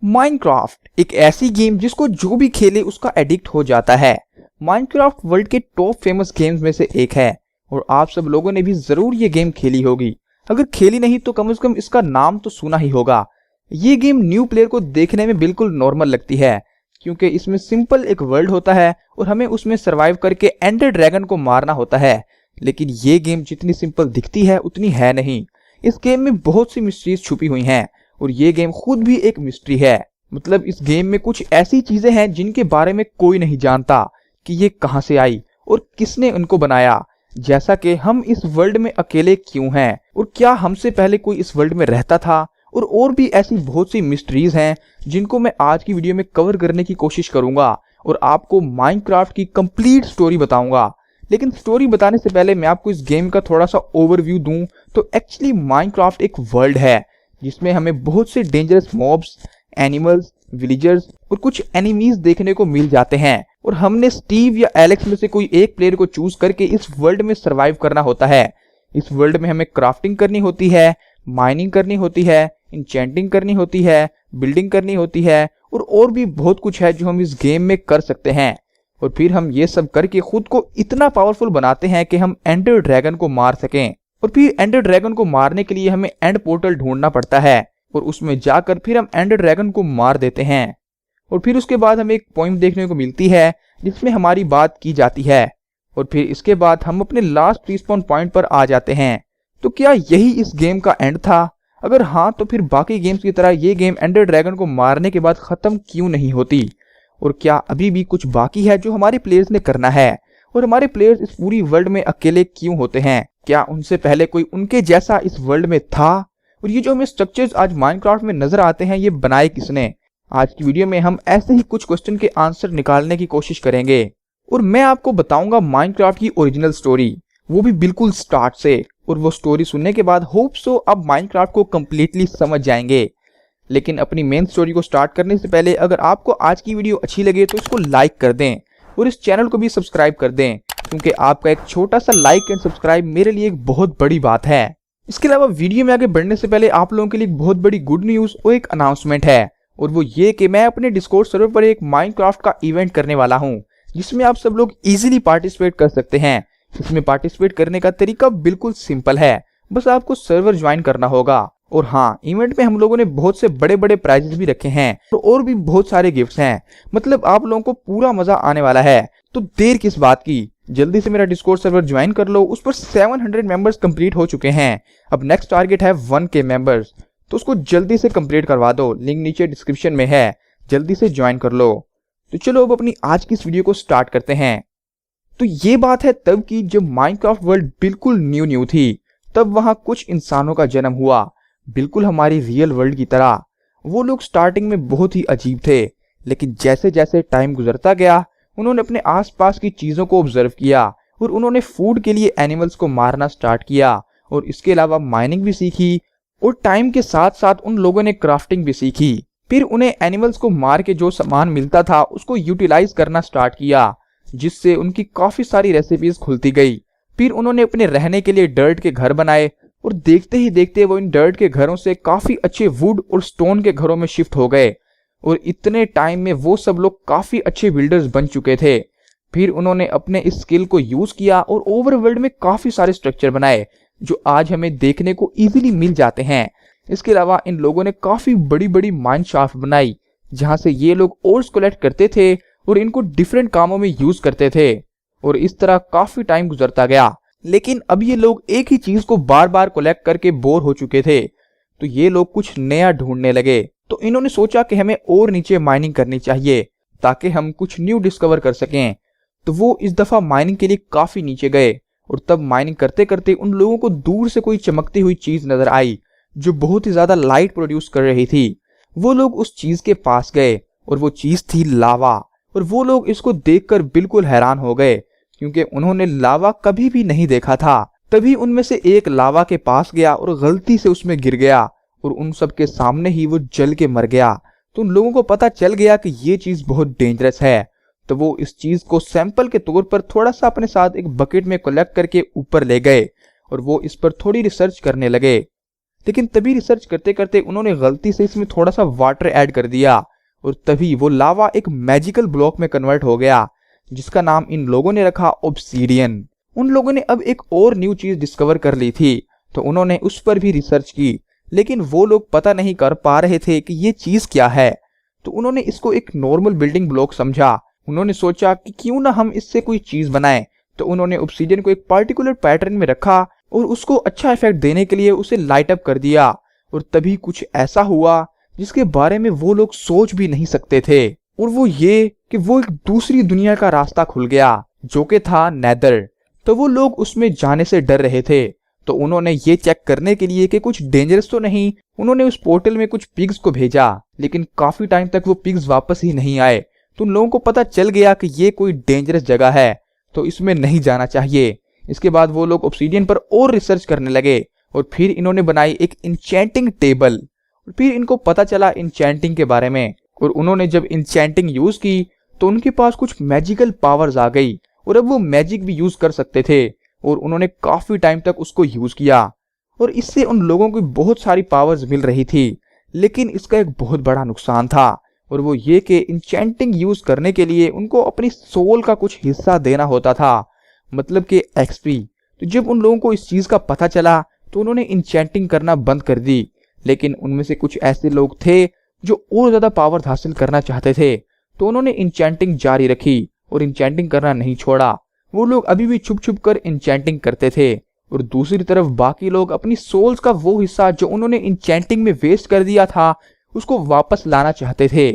Minecraft एक ऐसी game जिसको जो भी खेले उसका एडिक्ट हो जाता है। माइनक्राफ्ट वर्ल्ड के टॉप फेमस गेम्स में से एक है और आप सब लोगों ने भी जरूर ये गेम खेली होगी। अगर खेली नहीं तो कम से कम इसका नाम तो सुना ही होगा। ये गेम न्यू प्लेयर को देखने में बिल्कुल नॉर्मल लगती है क्योंकि इसमें सिंपल एक वर्ल्ड होता है और हमें उसमें सरवाइव करके एंडर ड्रैगन को मारना होता है। लेकिन ये गेम जितनी सिंपल दिखती है उतनी है नहीं। इस गेम में बहुत सी मिस्ट्रीज छुपी हुई हैं और ये गेम खुद भी एक मिस्ट्री है। मतलब इस गेम में कुछ ऐसी चीजें हैं जिनके बारे में कोई नहीं जानता कि ये कहां से आई और किसने उनको बनाया। जैसा कि हम इस वर्ल्ड में अकेले क्यों हैं और क्या हमसे पहले कोई इस वर्ल्ड में रहता था, और भी ऐसी बहुत सी मिस्ट्रीज हैं जिनको मैं आज की वीडियो में कवर करने की कोशिश करूंगा और आपको माइनक्राफ्ट की कंप्लीट स्टोरी बताऊंगा। लेकिन स्टोरी बताने से पहले मैं आपको इस गेम का थोड़ा सा ओवरव्यू दूं तो एक्चुअली माइनक्राफ्ट एक वर्ल्ड है जिसमें हमें बहुत से डेंजरस मॉब्स, एनिमल्स, विलेजर्स और कुछ एनिमीज देखने को मिल जाते हैं और हमने स्टीव या एलेक्स में से कोई एक प्लेयर को चूज करके इस वर्ल्ड में सरवाइव करना होता है। इस वर्ल्ड में हमें क्राफ्टिंग करनी होती है, माइनिंग करनी होती है, इंचेंटिंग करनी होती है, बिल्डिंग करनी होती है और भी बहुत कुछ है जो हम इस गेम में कर सकते हैं। और फिर हम ये सब करके खुद को इतना पावरफुल बनाते हैं कि हम एंडर ड्रैगन को मार सकें। और फिर एंडर ड्रैगन को मारने के लिए हमें एंड पोर्टल ढूंढना पड़ता है और उसमें जाकर फिर हम एंडर ड्रैगन को मार देते हैं। और फिर उसके बाद हमें एक पॉइंट देखने को मिलती है जिसमें हमारी बात की जाती है और फिर इसके बाद हम अपने लास्ट रिस्पॉन पॉइंट पर आ जाते हैं। तो क्या यही इस गेम का एंड था? अगर हाँ तो फिर बाकी गेम्स की तरह ये गेम एंडर ड्रैगन को मारने के बाद खत्म क्यों नहीं होती? और क्या अभी भी कुछ बाकी है जो हमारे प्लेयर्स ने करना है? और हमारे प्लेयर्स इस पूरी वर्ल्ड में अकेले क्यों होते हैं? क्या उनसे पहले कोई उनके जैसा इस वर्ल्ड में था? और ये जो हमें स्ट्रक्चर्स आज माइनक्राफ्ट में नजर आते हैं ये बनाए किसने? आज की वीडियो में हम ऐसे ही कुछ क्वेश्चन के आंसर निकालने की कोशिश करेंगे और मैं आपको बताऊंगा माइनक्राफ्ट की ओरिजिनल स्टोरी, वो भी बिल्कुल स्टार्ट से। और वो स्टोरी सुनने के बाद होप सो अब माइनक्राफ्ट को कंप्लीटली समझ जाएंगे। लेकिन अपनी मेन स्टोरी को स्टार्ट करने से पहले अगर आपको आज की वीडियो अच्छी लगे तो इसको लाइक कर दें और इस चैनल को भी सब्सक्राइब कर दें क्योंकि आपका एक छोटा सा लाइक एंड सब्सक्राइब मेरे लिए एक बहुत बड़ी बात है। इसके अलावा वीडियो में आगे बढ़ने से पहले आप लोगों के लिए एक बहुत बड़ी गुड न्यूज और एक अनाउंसमेंट है और वो ये कि मैं अपने डिस्कॉर्ड सर्वर पर एक माइनक्राफ्ट का इवेंट करने वाला हूँ जिसमें आप सब लोग इजीली पार्टिसिपेट कर सकते हैं। इसमें पार्टिसिपेट करने का तरीका बिल्कुल सिंपल है, बस आपको सर्वर ज्वाइन करना होगा। और हाँ, इवेंट में हम लोगों ने बहुत से बड़े बड़े प्राइजेस भी रखे हैं और भी बहुत सारे गिफ्ट्स हैं। मतलब आप लोगों को पूरा मजा आने वाला है। तो देर किस बात की, जल्दी से मेरा डिस्कॉर्ड सर्वर ज्वाइन कर लो। उस पर 700 मेंबर्स कंप्लीट हो चुके हैं। अब नेक्स्ट टारगेट है 1K मेंबर्स, तो उसको जल्दी से कंप्लीट करवा दो। लिंक नीचे डिस्क्रिप्शन में है, जल्दी से ज्वाइन कर लो। तो चलो अब अपनी आज की इस वीडियो को स्टार्ट करते हैं। तो ये बात है तब की जब माइनक्राफ्ट वर्ल्ड बिल्कुल न्यू थी। तब वहां कुछ इंसानों का जन्म हुआ, बिल्कुल हमारी रियल वर्ल्ड की तरह। वो लोग स्टार्टिंग में बहुत ही अजीब थे, लेकिन जैसे जैसे टाइम गुजरता गया उन्होंने अपने आसपास की चीजों को ऑब्जर्व किया और उन्होंने फूड के लिए एनिमल्स को मारना स्टार्ट किया और इसके अलावा माइनिंग भी सीखी। और टाइम के साथ साथ उन लोगों ने क्राफ्टिंग भी सीखी। फिर उन्हें एनिमल्स को मार के जो सामान मिलता था उसको यूटिलाइज करना स्टार्ट किया, जिससे उनकी काफी सारी रेसिपीज खुलती गई। फिर उन्होंने अपने रहने के लिए डर्ट के घर बनाए और देखते ही देखते वो इन डर्ट के घरों से काफी अच्छे वुड और स्टोन के घरों में शिफ्ट हो गए और इतने टाइम में वो सब लोग काफी अच्छे बिल्डर्स बन चुके थे। फिर उन्होंने अपने इस स्किल को यूज किया और ओवरवर्ल्ड में काफी सारे स्ट्रक्चर बनाए जो आज हमें देखने को इजीली मिल जाते हैं। इसके अलावा इन लोगों ने काफी बड़ी बड़ी माइन शाफ्ट बनाई जहां से ये लोग ओर्स कलेक्ट करते थे और इनको डिफरेंट कामों में यूज करते थे। और इस तरह काफी टाइम गुजरता गया, लेकिन अब ये लोग एक ही चीज को बार बार कलेक्ट करके बोर हो चुके थे। तो ये लोग कुछ नया ढूंढने लगे। तो इन्होंने सोचा कि हमें और नीचे माइनिंग करनी चाहिए ताकि हम कुछ न्यू डिस्कवर कर सकें। तो वो इस दफा माइनिंग के लिए काफी नीचे गए और तब माइनिंग करते करते उन लोगों को दूर से कोई चमकती हुई चीज नजर आई जो बहुत ही ज्यादा लाइट प्रोड्यूस कर रही थी। वो लोग उस चीज के पास गए और वो चीज थी लावा। और वो लोग इसको देखकर बिल्कुल हैरान हो गए क्योंकि उन्होंने लावा कभी भी नहीं देखा था। तभी उनमें से एक लावा के पास गया और गलती से उसमें गिर गया और उन सब के सामने ही वो जल के मर गया। तो उन लोगों को पता चल गया कि ये चीज बहुत डेंजरस है। तो वो इस चीज को सैंपल के तौर पर थोड़ा सा अपने साथ एक बकेट में कलेक्ट करके ऊपर ले गए और वो इस पर थोड़ी रिसर्च करने लगे। लेकिन तभी रिसर्च करते करते उन्होंने गलती से इसमें थोड़ा सा वाटर ऐड कर दिया और तभी वो लावा एक मैजिकल ब्लॉक में कन्वर्ट हो गया, जिसका नाम इन लोगों ने रखा ऑब्सीडियन। उन लोगों ने अब एक और न्यू चीज डिस्कवर कर ली थी, तो उन्होंने उस पर भी रिसर्च की, लेकिन वो लोग पता नहीं कर पा रहे थे कि ये चीज क्या है। तो उन्होंने इसको एक नॉर्मल बिल्डिंग ब्लॉक समझा। उन्होंने सोचा कि क्यों ना हम इससे कोई चीज बनाएं। तो उन्होंने ऑब्सीडियन को एक पार्टिकुलर पैटर्न में रखा और उसको अच्छा इफेक्ट देने के लिए उसे लाइट अप कर दिया, और तभी कुछ ऐसा हुआ जिसके बारे में वो लोग सोच भी नहीं सकते थे, और वो ये कि वो एक दूसरी दुनिया का रास्ता खुल गया जो कि था नेदर। तो वो लोग उसमें जाने से डर रहे थे, तो उन्होंने ये चेक करने के लिए कि कुछ डेंजरस तो नहीं, उन्होंने उस पोर्टल में कुछ पिग्स को भेजा, लेकिन काफी टाइम तक वो पिग्स वापस ही नहीं आए। तो उन लोगों को पता चल गया कि ये कोई डेंजरस जगह है, तो इसमें नहीं जाना चाहिए। इसके बाद वो लोग ऑब्सीडियन पर और रिसर्च करने लगे, और फिर इन्होंने बनाई एक इंचेंटिंग टेबल, और फिर इनको पता चला इंचेंटिंग के बारे में, और उन्होंने जब इंचेंटिंग यूज की तो उनके पास कुछ मैजिकल पावर्स आ गई, और अब वो मैजिक भी यूज कर सकते थे, और उन्होंने काफी टाइम तक उसको यूज किया, और इससे उन लोगों को बहुत सारी पावर्स मिल रही थी। लेकिन इसका एक बहुत बड़ा नुकसान था, और वो ये कि इंचेंटिंग यूज करने के लिए उनको अपनी सोल का कुछ हिस्सा देना होता था, मतलब कि एक्सपी। तो जब उन लोगों को इस चीज का पता चला तो उन्होंने इंचेंटिंग करना बंद कर दी, लेकिन उनमें से कुछ ऐसे लोग थे जो और ज्यादा पावर हासिल करना चाहते थे, तो उन्होंने इंचेंटिंग जारी रखी और इंचेंटिंग करना नहीं छोड़ा। वो लोग अभी भी छुप छुप कर इंचेंटिंग करते थे, और दूसरी तरफ बाकी लोग अपनी सोल्स का वो हिस्सा जो उन्होंने इंचेंटिंग में वेस्ट कर दिया था उसको वापस लाना चाहते थे।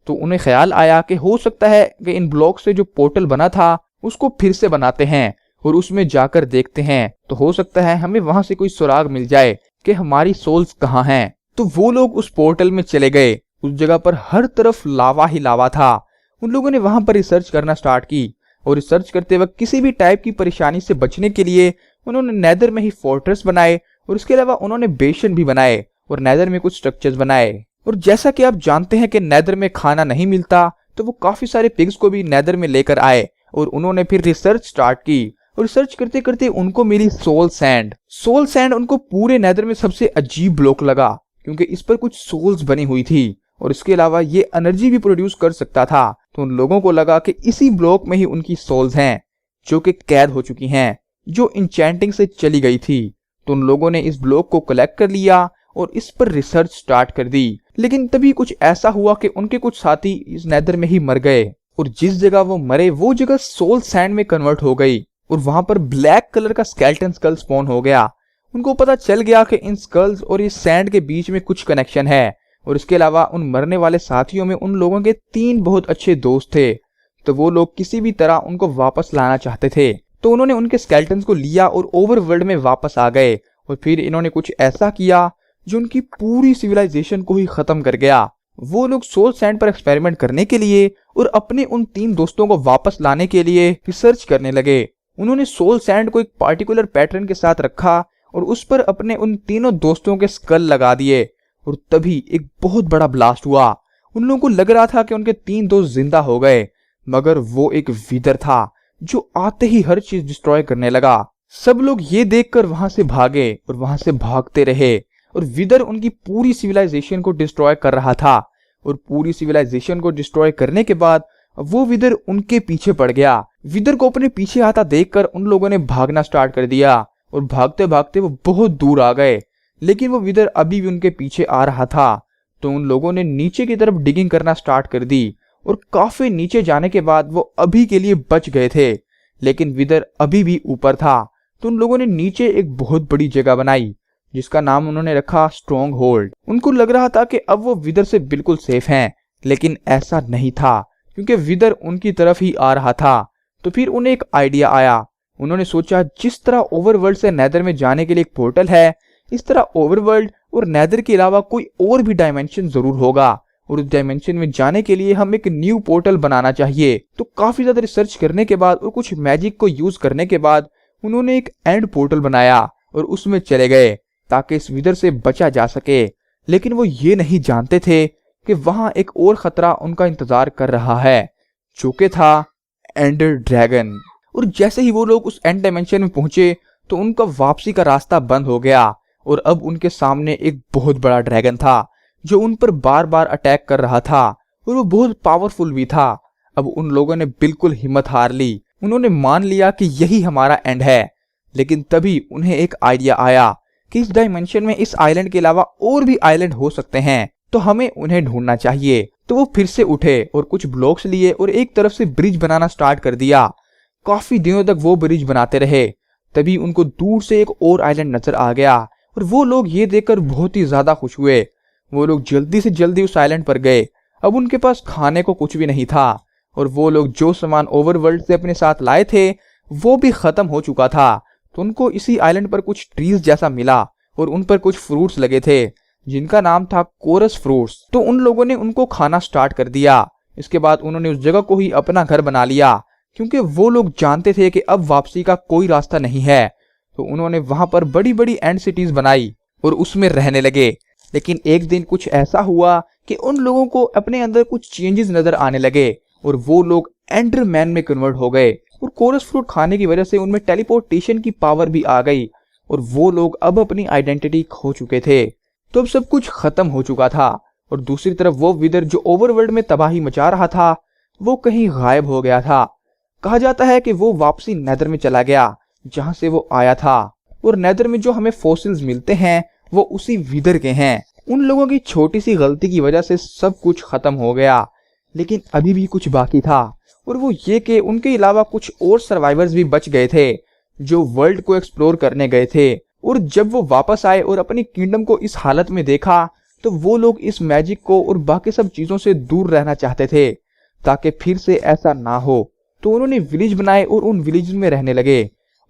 तो उन्हें ख्याल आया कि हो सकता है कि इन ब्लॉक से जो पोर्टल बना था उसको फिर से बनाते हैं और उसमें जाकर देखते हैं, तो हो सकता है हमें वहां से कोई सुराग मिल जाए कि हमारी सोल्स कहाँ हैं। तो वो लोग उस पोर्टल में चले गए। उस जगह पर हर तरफ लावा ही लावा था। उन लोगों ने वहां पर रिसर्च करना स्टार्ट की, और रिसर्च करते वक्त किसी भी टाइप की परेशानी से बचने के लिए उन्होंने नेदर में ही फोर्ट्रेस बनाए, और इसके अलावा उन्होंने बेसन भी बनाए और नेदर में कुछ स्ट्रक्चर्स बनाए। और जैसा कि आप जानते हैं कि नेदर में खाना नहीं मिलता, तो वो काफी सारे पिग्स को भी नेदर में लेकर आए, और उन्होंने फिर रिसर्च स्टार्ट की, और रिसर्च करते करते उनको मिली सोल सैंड। सोल सैंड उनको पूरे नेदर में सबसे अजीब ब्लॉक लगा, क्योंकि इस पर कुछ सोल्स बनी हुई थी, और इसके अलावा ये एनर्जी भी प्रोड्यूस कर सकता था। तो उन लोगों को लगा कि इसी ब्लॉक में ही उनकी सोल्स हैं जो कि कैद हो चुकी हैं, जो इंचेंटिंग से चली गई थी। तो उन लोगों ने इस ब्लॉक को कलेक्ट कर लिया और इस पर रिसर्च स्टार्ट कर दी। लेकिन तभी कुछ ऐसा हुआ कि उनके कुछ साथी इस नेदर में ही मर गए, और जिस जगह वो मरे वो जगह सोल सैंड में कन्वर्ट हो गई, और वहां पर ब्लैक कलर का स्केलेटन स्कल स्पॉन हो गया। उनको पता चल गया कि इन स्कल्स और इस सैंड के बीच में कुछ कनेक्शन है, और इसके अलावा उन मरने वाले साथियों में उन लोगों के 3 बहुत अच्छे दोस्त थे। तो वो लोग किसी भी तरह उनको वापस लाना चाहते थे। तो उन्होंने उनके स्केलेटन्स को लिया और ओवरवर्ल्ड में वापस आ गए, और फिर इन्होंने कुछ ऐसा किया जो उनकी पूरी सिविलाइजेशन को ही खत्म कर गया। वो लोग सोल सैंड पर एक्सपेरिमेंट करने के लिए और अपने उन 3 दोस्तों को वापस लाने के लिए रिसर्च करने लगे। उन्होंने सोल सैंड को एक पार्टिकुलर पैटर्न के साथ रखा और उस पर अपने उन तीनों दोस्तों के स्कल लगा दिए, और तभी एक बहुत बड़ा ब्लास्ट हुआ। उन लोगों को लग रहा था कि उनके 3 दोस्त जिंदा हो गए, मगर वो एक विदर था जो आते ही हर चीज डिस्ट्रॉय करने लगा। सब लोग ये देखकर वहां से भागे और वहां से भागते रहे, और विदर उनकी पूरी सिविलाइजेशन को डिस्ट्रॉय कर रहा था। और पूरी सिविलाइजेशन को डिस्ट्रॉय करने के बाद वो विदर उनके पीछे पड़ गया। विदर को अपने पीछे आता देखकर उन लोगों ने भागना स्टार्ट कर दिया, और भागते भागते वो बहुत दूर आ गए, लेकिन वो विदर अभी भी उनके पीछे आ रहा था। तो उन लोगों ने नीचे की तरफ डिगिंग करना स्टार्ट कर दी, और काफी नीचे जाने के बाद वो अभी के लिए बच गए थे, लेकिन विदर अभी भी ऊपर था। तो उन लोगों ने नीचे एक बहुत बड़ी जगह बनाई जिसका नाम उन्होंने रखा स्ट्रॉन्ग होल्ड। उनको लग रहा था कि अब वो विदर से बिल्कुल सेफ हैं, लेकिन ऐसा नहीं था, क्योंकि विदर उनकी तरफ ही आ रहा था। तो फिर उन्हें एक आइडिया आया। उन्होंने सोचा जिस तरह ओवरवर्ल्ड से नेदर में जाने के लिए एक पोर्टल है, इस तरह ओवरवर्ल्ड और नेदर के अलावा कोई और भी डायमेंशन जरूर होगा, और उस डायमेंशन में जाने के लिए हम एक न्यू पोर्टल बनाना चाहिए। तो काफी ज्यादा रिसर्च करने के बाद और कुछ मैजिक को यूज करने के बाद उन्होंने एक एंड पोर्टल बनाया और उसमें चले गए ताकि इस विदर से बचा जा सके। लेकिन वो ये नहीं जानते थे कि वहां एक और खतरा उनका इंतजार कर रहा है, जो कि था एंडर ड्रैगन। और जैसे ही वो लोग उस एंड डायमेंशन में पहुंचे तो उनका वापसी का रास्ता बंद हो गया, और अब उनके सामने एक बहुत बड़ा ड्रैगन था जो उन पर बार बार अटैक कर रहा था और वो बहुत पावरफुल भी था। अब उन लोगों ने बिल्कुल हिम्मत हार ली। उन्होंने मान लिया कि यही हमारा एंड है। लेकिन तभी उन्हें एक आइडिया आया कि इस डायमेंशन में इस आइलैंड के अलावा और भी आइलैंड हो सकते हैं, तो हमें उन्हें ढूंढना चाहिए। तो वो फिर से उठे और कुछ ब्लॉक्स लिए और एक तरफ से ब्रिज बनाना स्टार्ट कर दिया। काफी दिनों तक वो ब्रिज बनाते रहे। तभी उनको दूर से एक और आइलैंड नजर आ गया और वो लोग ये देखकर बहुत ही ज्यादा खुश हुए। वो लोग जल्दी से जल्दी उस आइलैंड पर गए। अब उनके पास खाने को कुछ भी नहीं था और वो लोग जो सामान ओवरवर्ल्ड से अपने साथ लाए थे वो भी खत्म हो चुका था। तो उनको इसी आइलैंड पर कुछ ट्रीज जैसा मिला और उन पर कुछ फ्रूट्स लगे थे जिनका नाम था कोरस फ्रूट्स। तो उन लोगों ने उनको खाना स्टार्ट कर दिया। इसके बाद उन्होंने उस जगह को ही अपना घर बना लिया क्योंकि वो लोग जानते थे कि अब वापसी का कोई रास्ता नहीं है। तो उन्होंने वहां पर बड़ी बड़ी एंड सिटीज बनाई और उसमें रहने लगे। लेकिन एक दिन कुछ ऐसा हुआ कि उन लोगों को अपने अंदर कुछ चेंजेस नजर आने लगे और वो लोग एंडरमैन में कन्वर्ट हो गए और कोरस फ्रूट खाने की वजह से उनमें टेलीपोर्टेशन की पावर भी आ गई और वो लोग अब अपनी आइडेंटिटी खो चुके थे। तो अब सब कुछ खत्म हो चुका था और दूसरी तरफ वो विदर जो ओवरवर्ल्ड में तबाही मचा रहा था वो कहीं गायब हो गया था। कहा जाता है कि वो वापसी नेदर में चला गया जहां से वो आया था और नेदर में जो हमें फॉसिल्स मिलते हैं वो उसी विदर के हैं। उन लोगों की छोटी सी गलती की वजह से सब कुछ खत्म हो गया, लेकिन अभी भी कुछ बाकी था और वो ये कि उनके अलावा कुछ और सर्वाइवर्स भी बच गए थे जो वर्ल्ड को एक्सप्लोर करने गए थे। और जब वो वापस आए और अपनी किंगडम को इस हालत में देखा तो वो लोग इस मैजिक को और बाकी सब चीजों से दूर रहना चाहते थे ताकि फिर से ऐसा ना हो। तो उन्होंने विलेज बनाए और उन विलेज में रहने लगे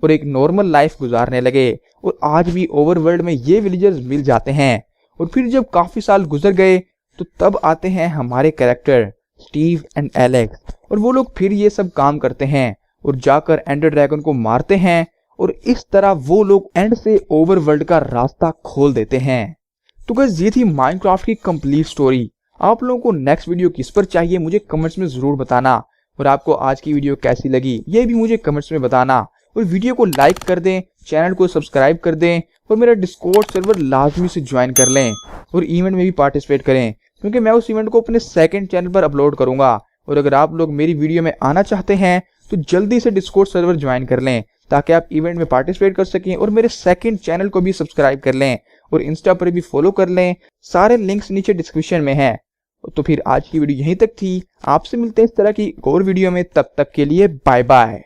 और एक नॉर्मल लाइफ गुजारने लगे। और आज भी ओवरवर्ल्ड में ये विलेजर्स मिल जाते हैं। और फिर जब काफी साल गुजर गए तो तब आते हैं हमारे कैरेक्टर स्टीव एंड एलेक्स और वो लोग फिर ये सब काम करते हैं और जाकर एंडर ड्रैगन को मारते हैं और इस तरह वो लोग एंड से ओवरवर्ल्ड का रास्ता खोल देते हैं। तो गाइस ये थी माइनक्राफ्ट की कंप्लीट स्टोरी। आप लोगों को नेक्स्ट वीडियो किस पर चाहिए मुझे कमेंट्स में जरूर बताना और आपको आज की वीडियो कैसी लगी ये भी मुझे कमेंट्स में बताना। और वीडियो को लाइक कर दें, चैनल को सब्सक्राइब कर दें और मेरा डिस्कॉर्ड सर्वर लाजमी से ज्वाइन कर लें और इवेंट में भी पार्टिसिपेट करें क्योंकि मैं उस इवेंट को अपने सेकंड चैनल पर अपलोड करूंगा। और अगर आप लोग मेरी वीडियो में आना चाहते हैं तो जल्दी से डिस्कॉर्ड सर्वर ज्वाइन कर लें ताकि आप इवेंट में पार्टिसिपेट कर सकें और मेरे सेकंड चैनल को भी सब्सक्राइब कर लें और इंस्टा पर भी फॉलो कर लें। सारे लिंक्स नीचे डिस्क्रिप्शन में हैं। तो फिर आज की वीडियो यहीं तक थी। आपसे मिलते हैं इस तरह की एक और वीडियो में, तब तक के लिए बाय बाय।